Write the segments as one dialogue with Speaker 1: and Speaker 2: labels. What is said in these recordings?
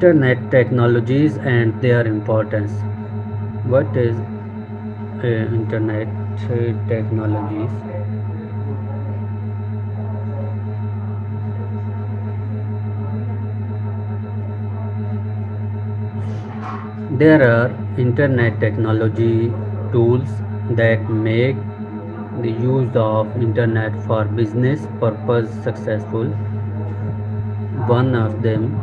Speaker 1: Internet technologies and their importance. What is internet technologies? There are internet technology tools that make the use of internet for business purpose successful. One of them,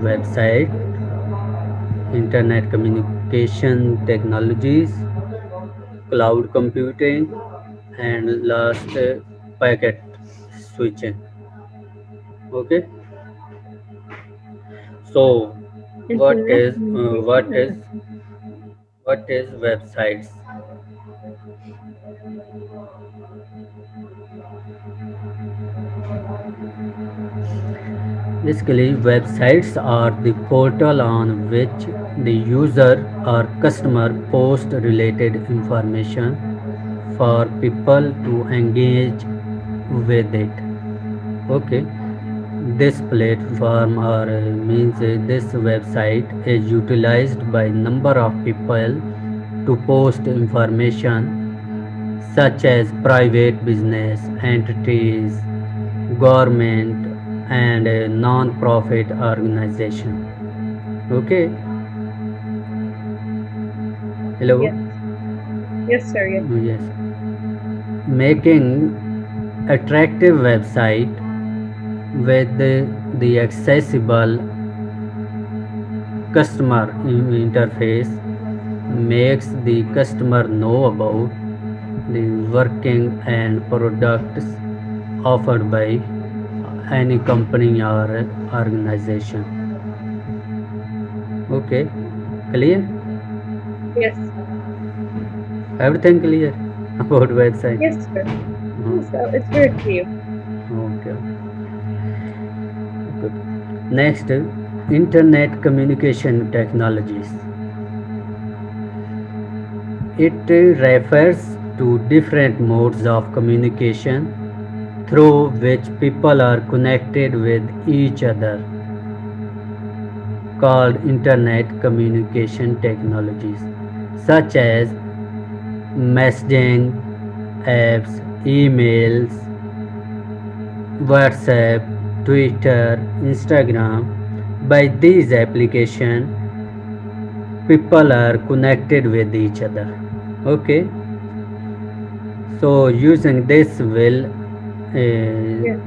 Speaker 1: website, internet communication technologies, cloud computing, and last packet switching. Okay, so what
Speaker 2: Internet
Speaker 1: is uh, what
Speaker 2: communication
Speaker 1: is
Speaker 2: and
Speaker 1: what is websites? Basically, websites are the portal on which the user or customer post related information for people to engage with it. Okay, this platform or means this website is utilized by number of people to post information such as private business entities, government, and a non-profit organization. Okay, hello.
Speaker 2: yes, yes, sir, yes.
Speaker 1: Yes, making attractive website with the accessible customer interface makes the customer know about the working and products offered by any company or organization. Okay, clear?
Speaker 2: Yes,
Speaker 1: Everything clear about website?
Speaker 2: yes, sir. Yes, it's
Speaker 1: Okay,
Speaker 2: very clear.
Speaker 1: okay. Okay. Next, internet communication technologies. It refers to different modes of communication through which people are connected with each other, called internet communication technologies, such as messaging apps, emails, WhatsApp, Twitter, Instagram. By these applications, people are connected with each other. Okay, so
Speaker 2: Yes,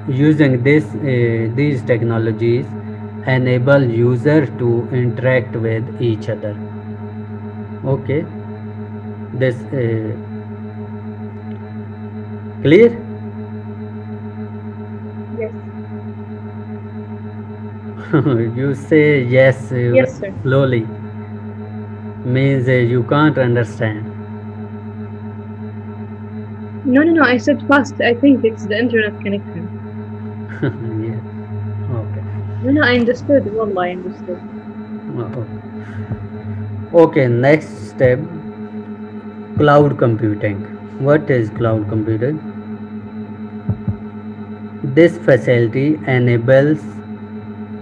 Speaker 1: using these technologies enable user to interact with each other. Okay, this clear.
Speaker 2: yes,
Speaker 1: You say yes
Speaker 2: yes, sir.
Speaker 1: slowly, means you can't understand.
Speaker 2: No, no, no, I said fast. I think it's the internet connection.
Speaker 1: Yeah, okay.
Speaker 2: No, no, I understood. Wallah, I understood.
Speaker 1: Okay, next step, cloud computing. What is cloud computing? This facility enables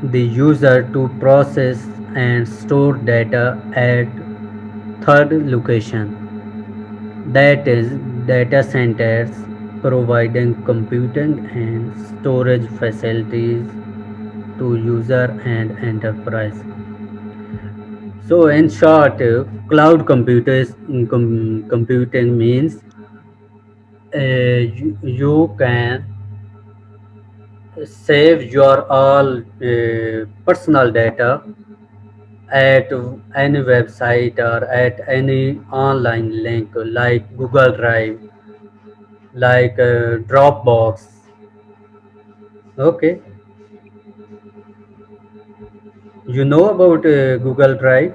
Speaker 1: the user to process and store data at third location, that is data centers, providing computing and storage facilities to user and enterprise. So in short, computing means you can save your all personal data at any website or at any online link like Google Drive, like Dropbox. Okay, you know about Google Drive.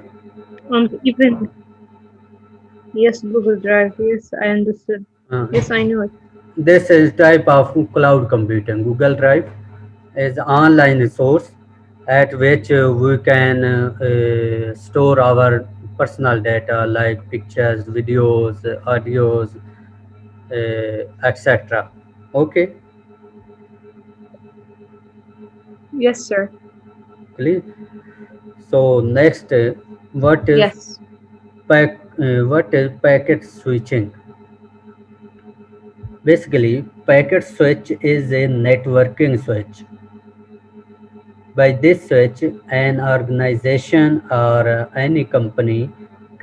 Speaker 2: And even, yes, Google Drive. Yes, I understood.
Speaker 1: Uh,
Speaker 2: Yes, I know it.
Speaker 1: this is type of cloud computing. Google Drive is online resource at which we can store our personal data like pictures, videos, audios, etc. Okay,
Speaker 2: Yes, sir.
Speaker 1: Clear? So next, what is
Speaker 2: Yes.
Speaker 1: what is packet switching? Basically, packet switch is a networking switch. By this switch, an organization or any company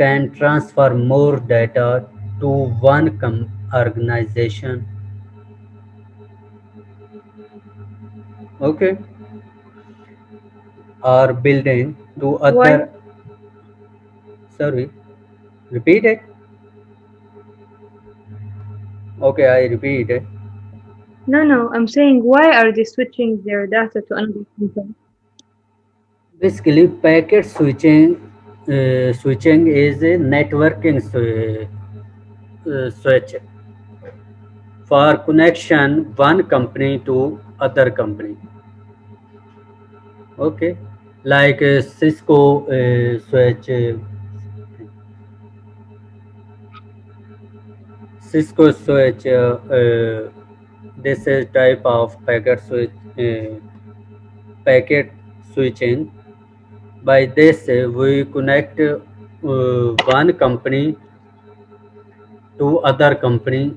Speaker 1: can transfer more data to one organization. Okay, or building to
Speaker 2: Why?
Speaker 1: other. Sorry, repeat it. Okay, I repeat it.
Speaker 2: No, no. I'm saying why are they switching their data to another company?
Speaker 1: Basically, packet switching is a networking switch for connection one company to other company. Okay, like Cisco switch, Cisco switch. This is type of packet switching. By this, we connect one company to other company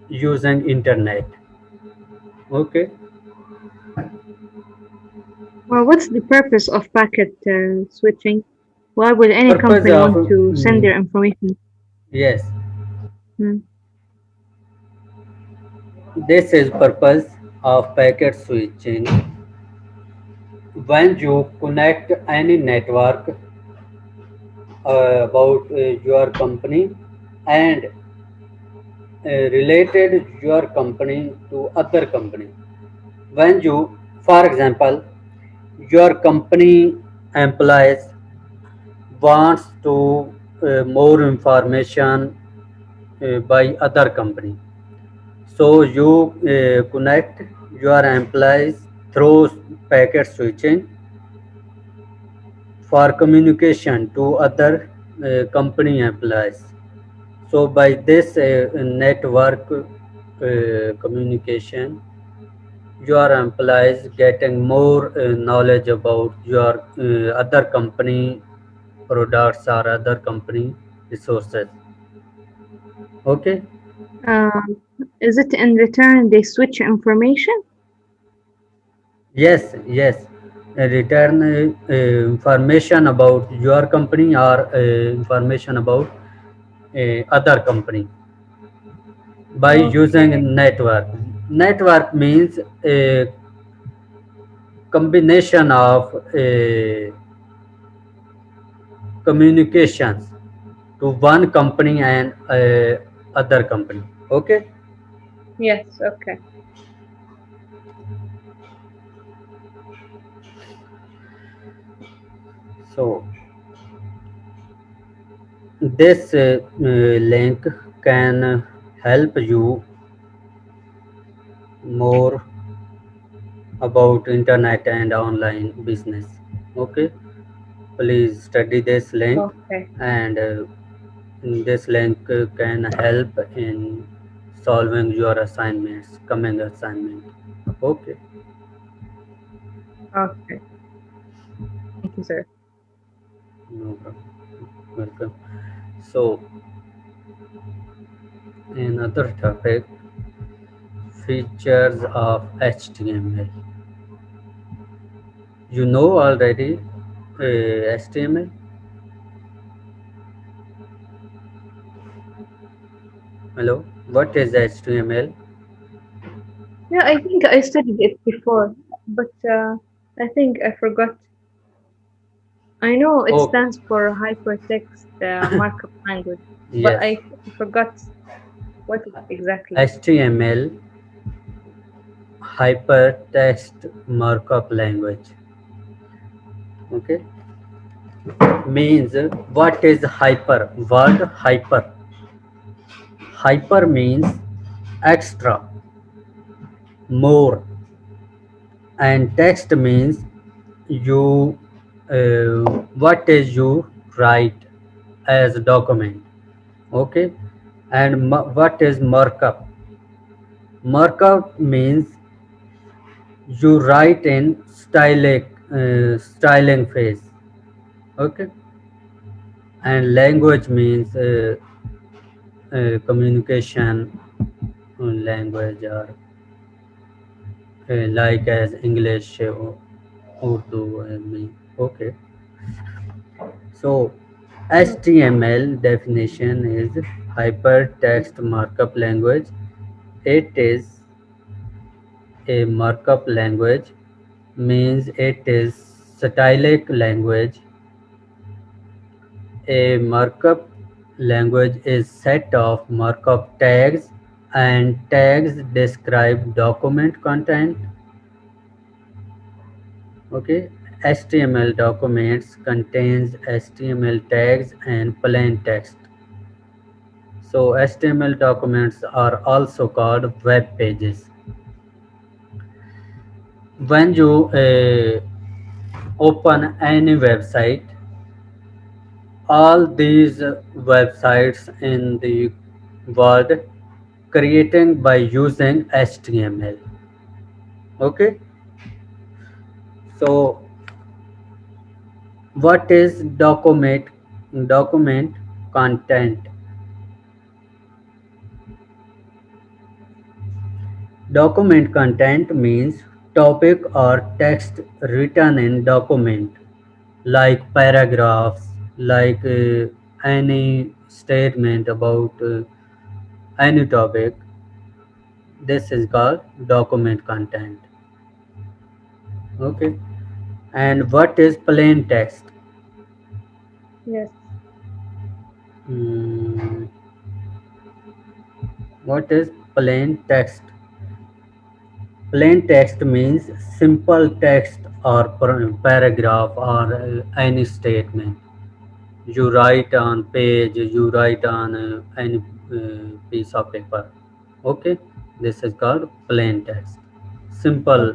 Speaker 1: using internet. Okay,
Speaker 2: Well, what's the purpose of packet switching? Why would any
Speaker 1: purpose
Speaker 2: company
Speaker 1: of
Speaker 2: want to send their information?
Speaker 1: yes,
Speaker 2: Hmm.
Speaker 1: this is purpose of packet switching. When you connect any network about your company and related your company to other company, when you, for example, your company employees wants to more information by other company, so you connect your employees through packet switching for communication to other company employees. So by this network communication, your employees getting more knowledge about your other company products or other company resources. Okay.
Speaker 2: Um, is it in return they switch information?
Speaker 1: Yes, yes. Return information about your company or information about other company by
Speaker 2: Okay.
Speaker 1: using network. Network means a combination of communications to one company and other company. Okay.
Speaker 2: Yes. Okay.
Speaker 1: So this link can help you more about internet and online business. Okay, please study this link,
Speaker 2: Okay.
Speaker 1: and this link can help in solving your assignments, coming assignment. Okay,
Speaker 2: Okay. Thank you, sir.
Speaker 1: no problem. Welcome. So another topic, features of HTML. You know already HTML. Hello, what is HTML?
Speaker 2: Yeah, I think I studied it before, but I think I forgot. I know it
Speaker 1: Oh,
Speaker 2: stands for Hypertext Markup Language, but
Speaker 1: yes.
Speaker 2: I forgot what it exactly.
Speaker 1: HTML, hypertext markup language. Okay, means what is hyper? Word hyper. Hyper means extra, more, and text means you what is you write as a document. Okay, and what is markup? Markup means You write in styling phase. Okay, and language means communication language or like as English, Urdu, me. Okay, so HTML definition is hypertext markup language. It is a markup language, means it is stylistic language. A markup language is set of markup tags, and tags describe document content. Okay, HTML documents contains HTML tags and plain text. So HTML documents are also called web pages. When you open any website, all these websites in the world creating by using HTML. Okay, so what is document content? Document content means topic or text written in document, like paragraphs, like any statement about any topic. This is called document content. Okay, and what is plain text?
Speaker 2: Yes.
Speaker 1: Hmm, what is plain text? Plain text means simple text or paragraph or any statement. You write on page, you write on any piece of paper. Okay, this is called plain text. Simple.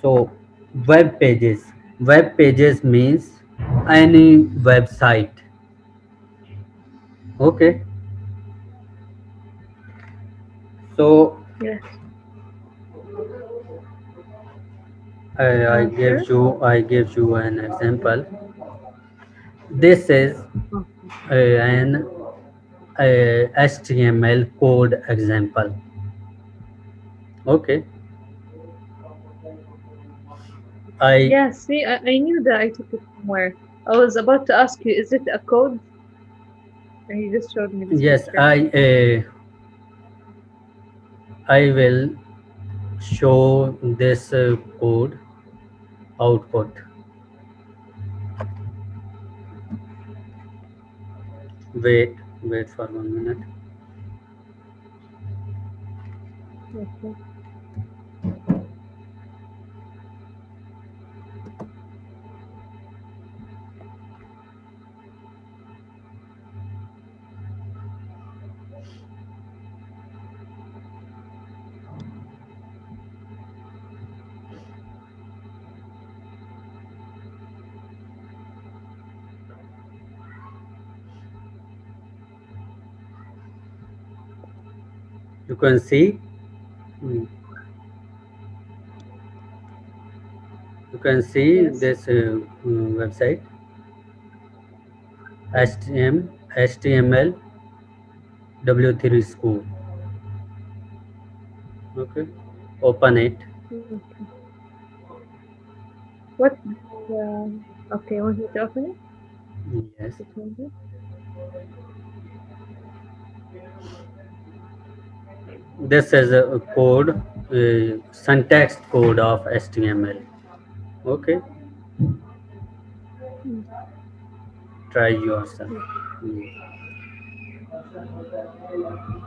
Speaker 1: So, web pages. Web pages means any website. Okay, so
Speaker 2: Yes. Sure.
Speaker 1: I give you an example. This is
Speaker 2: Okay.
Speaker 1: an HTML code example. Okay, I
Speaker 2: Yeah, see, I knew that I took it somewhere. I was about to ask you, is it a code? And you just showed me this
Speaker 1: yes,
Speaker 2: picture.
Speaker 1: I will show this code output. Wait, wait for 1 minute.
Speaker 2: Okay.
Speaker 1: You can see, mm, you can see
Speaker 2: Yes.
Speaker 1: this website HTML W3 school. Okay, open it.
Speaker 2: Okay. What? Okay, want me to open it?
Speaker 1: Yes,
Speaker 2: Just hold it.
Speaker 1: this is a code, syntax code of HTML. Okay,
Speaker 2: Mm,
Speaker 1: try yourself.
Speaker 2: yeah.
Speaker 1: Mm.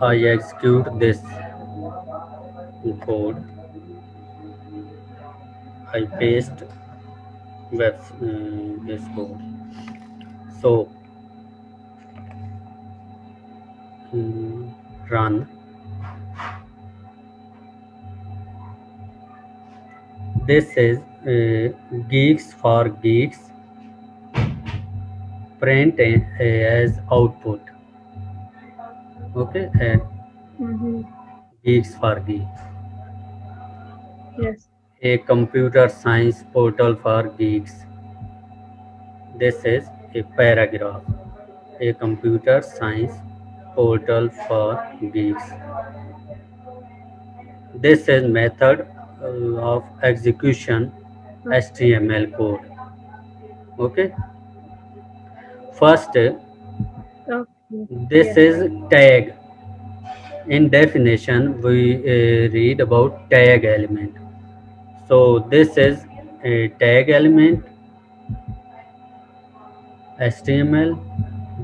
Speaker 1: I execute this code. I paste this code. So mm, run. This is geeks for geeks. Print as output. Okay, and
Speaker 2: Mm-hmm.
Speaker 1: Geeks for Geeks,
Speaker 2: Yes.
Speaker 1: a computer science portal for geeks. This is a paragraph. A computer science portal for geeks. This is method of execution
Speaker 2: Okay.
Speaker 1: HTML code. Okay. First,
Speaker 2: Okay.
Speaker 1: this
Speaker 2: Yes.
Speaker 1: is tag. In definition, we read about tag element. So this is a tag element HTML.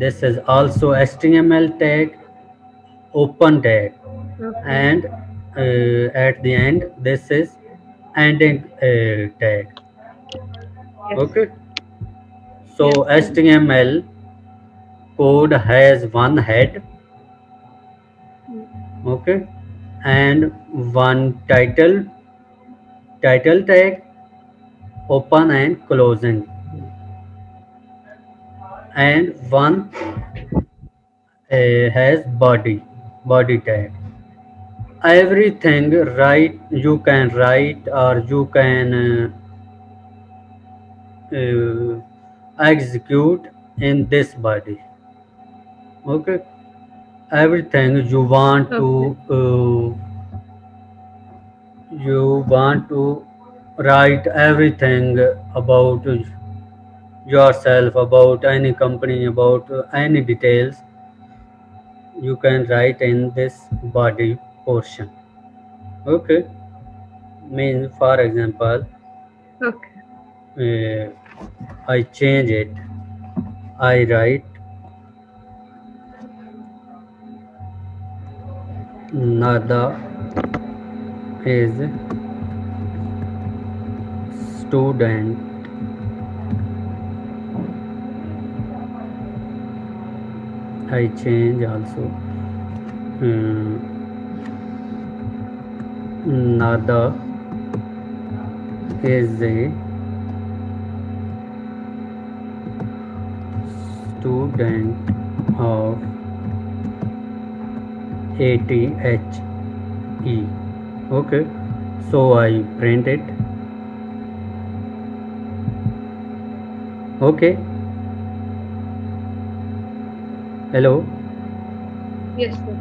Speaker 1: This is also HTML tag, open tag,
Speaker 2: Okay.
Speaker 1: and at the end this is ending tag.
Speaker 2: Yes.
Speaker 1: Okay. So
Speaker 2: Yes.
Speaker 1: HTML code has one head,
Speaker 2: Mm.
Speaker 1: okay, and one title tag, open and closing, and one has body tag. Everything write you can write or you can uh, execute in this body. Okay, everything
Speaker 2: Okay.
Speaker 1: you want to write everything about yourself, about any company, about any details you can write in this body portion. Okay, means for example,
Speaker 2: Okay.
Speaker 1: uh, I change it. I write Nada is student. I change also. Nada is a student of ATHE. Okay, so I print it. Okay, hello,
Speaker 2: Yes. Yes.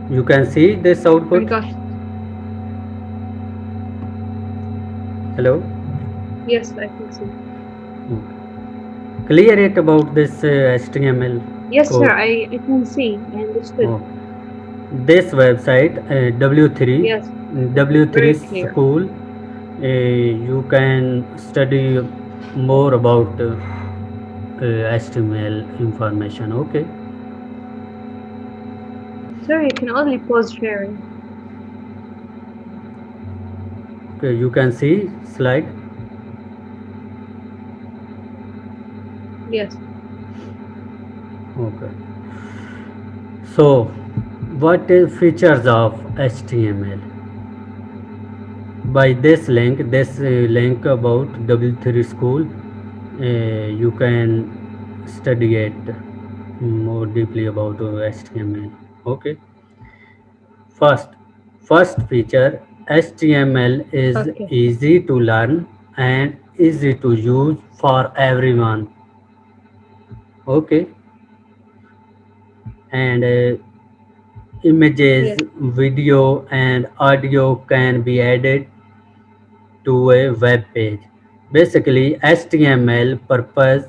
Speaker 1: you can see this
Speaker 2: I
Speaker 1: output.
Speaker 2: got it.
Speaker 1: Hello,
Speaker 2: Yes, I can see.
Speaker 1: clear it about this HTML
Speaker 2: Yes, sir.
Speaker 1: code.
Speaker 2: I can see. I understood.
Speaker 1: Oh, this website W3
Speaker 2: Yes.
Speaker 1: W3
Speaker 2: Very clear.
Speaker 1: school, you can study more about HTML information. Okay,
Speaker 2: Sir, you can only pause sharing.
Speaker 1: okay, you can see slide.
Speaker 2: Yes.
Speaker 1: Okay, so what is features of HTML? By this link about W3 school, you can study it more deeply about HTML. Okay, first first feature, HTML is
Speaker 2: Okay.
Speaker 1: easy to learn and easy to use for everyone. Okay, and images,
Speaker 2: Yes.
Speaker 1: video, and audio can be added to a web page. Basically, HTML purpose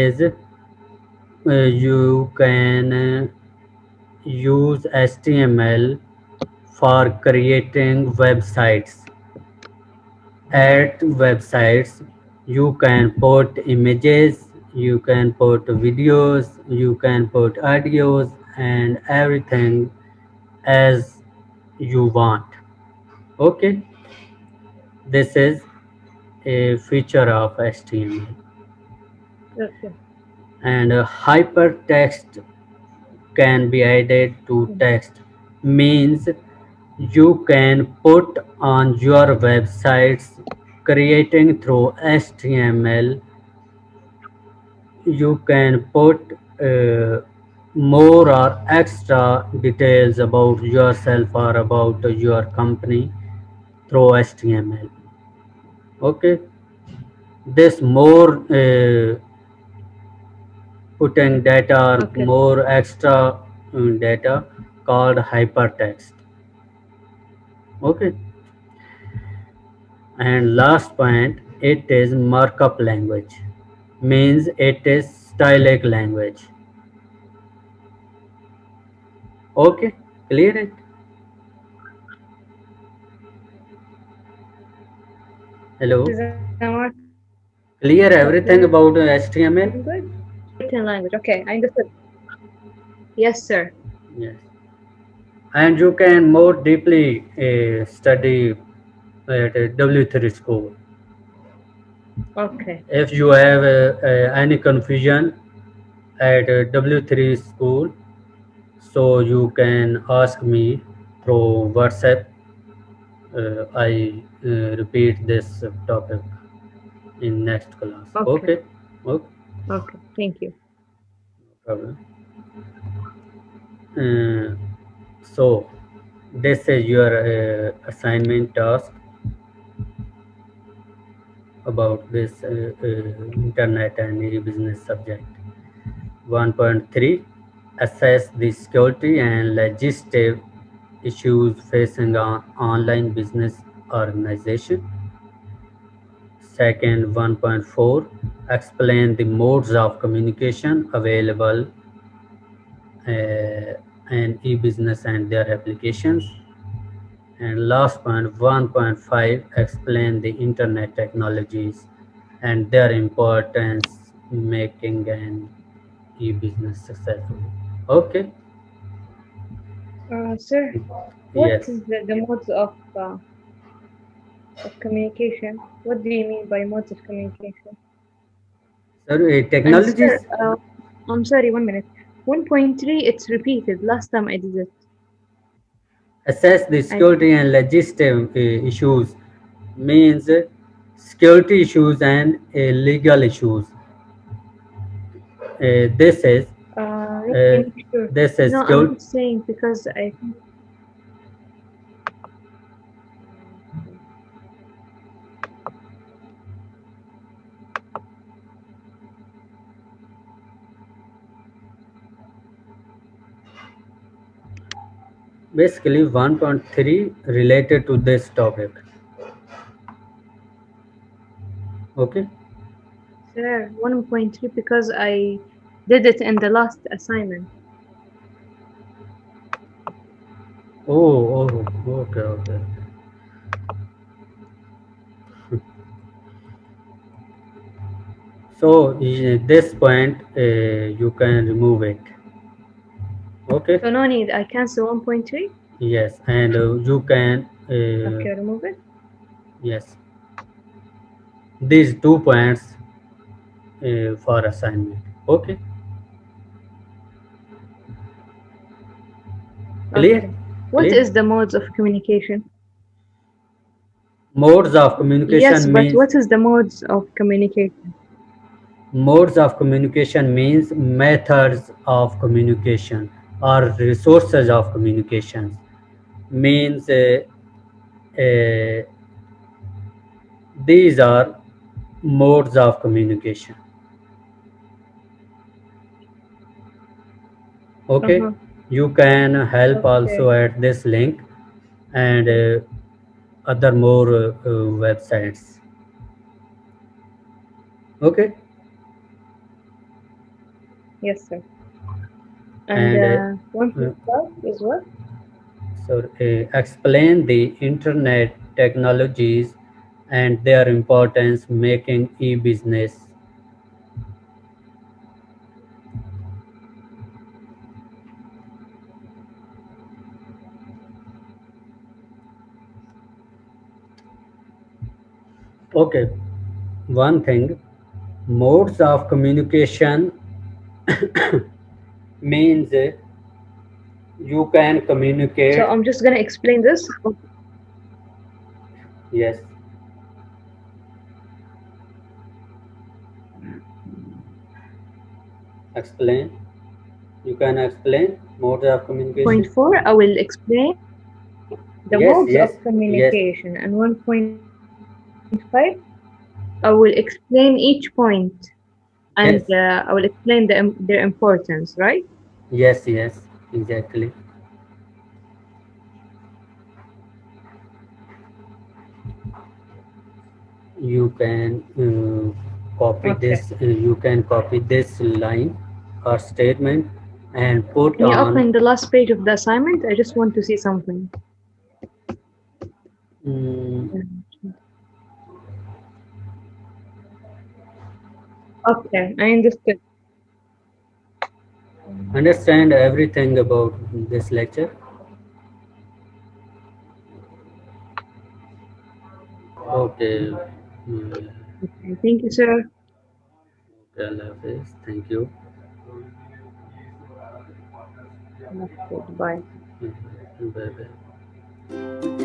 Speaker 1: is you can use HTML for creating websites. At websites, you can put images, you can put videos, you can put audios, and everything as you want. Okay, this is a feature of HTML.
Speaker 2: Okay.
Speaker 1: And hypertext can be added to
Speaker 2: Mm.
Speaker 1: text, means you can put on your websites creating through HTML. You can put more or extra details about yourself or about your company through HTML. Okay, this more putting data or
Speaker 2: Okay.
Speaker 1: more extra data called hypertext. Okay, and last point, it is markup language, means it is stylistic language. Okay, clear it? Hello,
Speaker 2: Is a markup
Speaker 1: clear everything
Speaker 2: language?
Speaker 1: about HTML?
Speaker 2: Written language. Okay, I understood. Yes, sir.
Speaker 1: Yes, and you can more deeply study at W3 school.
Speaker 2: Okay.
Speaker 1: If you have any confusion at W3 school, so you can ask me through WhatsApp. I repeat this topic in next class.
Speaker 2: Okay.
Speaker 1: Okay, okay,
Speaker 2: Okay. Thank you.
Speaker 1: no problem. Uh, so this is your assignment task about this internet and e-business subject. 1.3, assess the security and legislative issues facing an online business organization. Second, 1.4, explain the modes of communication available in e-business and their applications. And last point, 1.5, explain the internet technologies and their importance making an e-business successful. Okay,
Speaker 2: Sir, what
Speaker 1: yes.
Speaker 2: is the modes of communication? What do you mean by modes of communication?
Speaker 1: Sorry,
Speaker 2: And sir,
Speaker 1: technologies,
Speaker 2: I'm sorry, 1 minute. 1.3, it's repeated. Last time I did it.
Speaker 1: assess the
Speaker 2: I
Speaker 1: security and legislative issues means security issues and legal issues. This is
Speaker 2: let me
Speaker 1: uh,
Speaker 2: make sure.
Speaker 1: this is
Speaker 2: No, I'm
Speaker 1: security.
Speaker 2: not saying because I think.
Speaker 1: Basically, 1.3 related to this topic. Okay.
Speaker 2: Sir, 1.3 because I did it in the last assignment.
Speaker 1: Oh, oh, okay, okay. So this point you can remove it. Okay.
Speaker 2: So no need. I cancel 1.3.
Speaker 1: Yes, and you can
Speaker 2: Okay, remove it.
Speaker 1: yes, these 2 points for assignment. Okay, clear,
Speaker 2: Okay. What
Speaker 1: clear.
Speaker 2: is the modes of communication?
Speaker 1: Modes of
Speaker 2: Yes,
Speaker 1: communication
Speaker 2: but
Speaker 1: means
Speaker 2: what is the modes of communication?
Speaker 1: methods of communication or resources of communication means uh, these are modes of communication. Okay,
Speaker 2: Uh-huh.
Speaker 1: you can help
Speaker 2: Okay.
Speaker 1: also at this link and other more websites. Okay,
Speaker 2: Yes, sir. And
Speaker 1: and
Speaker 2: 1.5 is what?
Speaker 1: so explain the internet technologies and their importance making e-business. Okay, one thing, modes of communication means you can
Speaker 2: So
Speaker 1: communicate.
Speaker 2: I'm just gonna explain this.
Speaker 1: Yes, explain. You can explain modes of
Speaker 2: Point
Speaker 1: communication?
Speaker 2: 4, I will explain the
Speaker 1: Yes,
Speaker 2: modes of
Speaker 1: yes, yes,
Speaker 2: communication. And 1.5, I will explain each point and
Speaker 1: yes,
Speaker 2: I will explain their importance, right?
Speaker 1: yes, yes, exactly. You can copy
Speaker 2: Okay.
Speaker 1: this. You can copy this line or statement and put
Speaker 2: Can you
Speaker 1: on.
Speaker 2: open the last page of the assignment? I just want to see something.
Speaker 1: mm,
Speaker 2: Okay, I understood.
Speaker 1: Understand everything about this lecture. Okay. Mm,
Speaker 2: Okay, thank you, sir.
Speaker 1: okay, Allah Hafiz. Thank you.
Speaker 2: Okay, bye.
Speaker 1: Bye bye.